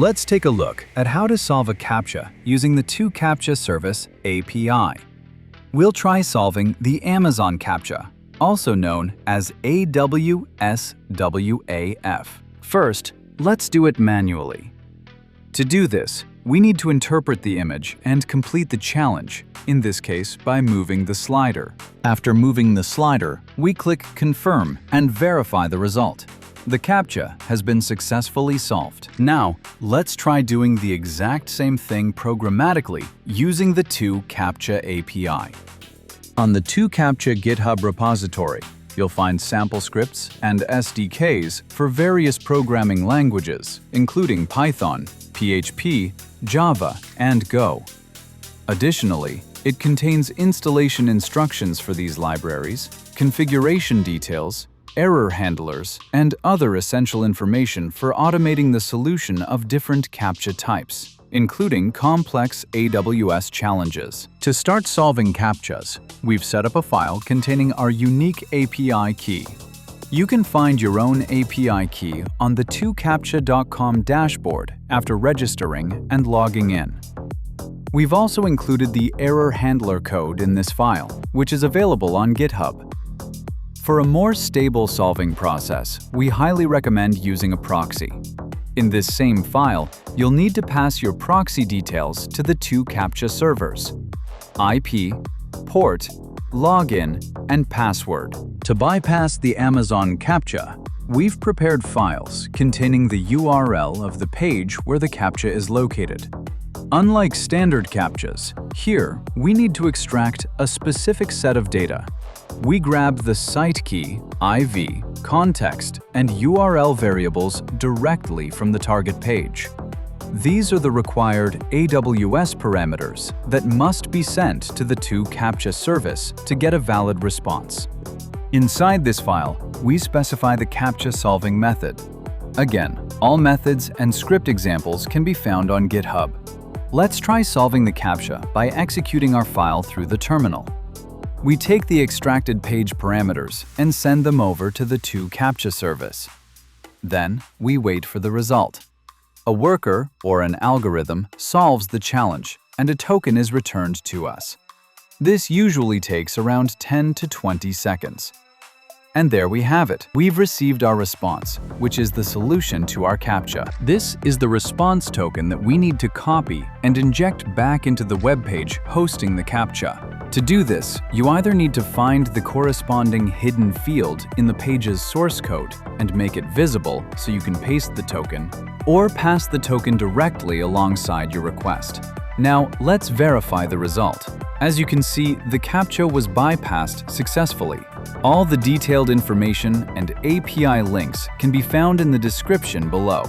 Let's take a look at how to solve a CAPTCHA using the 2Captcha service API. We'll try solving the Amazon CAPTCHA, also known as AWS WAF. First, let's do it manually. To do this, we need to interpret the image and complete the challenge, in this case by moving the slider. After moving the slider, we click Confirm and verify the result. The CAPTCHA has been successfully solved. Now, let's try doing the exact same thing programmatically using the 2Captcha API. On the 2Captcha GitHub repository, you'll find sample scripts and SDKs for various programming languages, including Python, PHP, Java, and Go. Additionally, it contains installation instructions for these libraries, configuration details, error handlers, and other essential information for automating the solution of different CAPTCHA types, including complex AWS challenges. To start solving CAPTCHAs, we've set up a file containing our unique API key. You can find your own API key on the 2captcha.com dashboard after registering and logging in. We've also included the error handler code in this file, which is available on GitHub. For a more stable solving process, we highly recommend using a proxy. In this same file, you'll need to pass your proxy details to the 2Captcha servers: IP, port, login, and password. To bypass the Amazon CAPTCHA, we've prepared files containing the URL of the page where the CAPTCHA is located. Unlike standard CAPTCHAs, here we need to extract a specific set of data. We grab the SiteKey, IV, context, and URL variables directly from the target page. These are the required AWS parameters that must be sent to the 2Captcha service to get a valid response. Inside this file, we specify the CAPTCHA solving method. Again, all methods and script examples can be found on GitHub. Let's try solving the CAPTCHA by executing our file through the terminal. We take the extracted page parameters and send them over to the 2Captcha service. Then, we wait for the result. A worker or an algorithm solves the challenge, and a token is returned to us. This usually takes around 10 to 20 seconds. And there we have it. We've received our response, which is the solution to our CAPTCHA. This is the response token that we need to copy and inject back into the web page hosting the CAPTCHA. To do this, you either need to find the corresponding hidden field in the page's source code and make it visible so you can paste the token, or pass the token directly alongside your request. Now, let's verify the result. As you can see, the CAPTCHA was bypassed successfully. All the detailed information and API links can be found in the description below.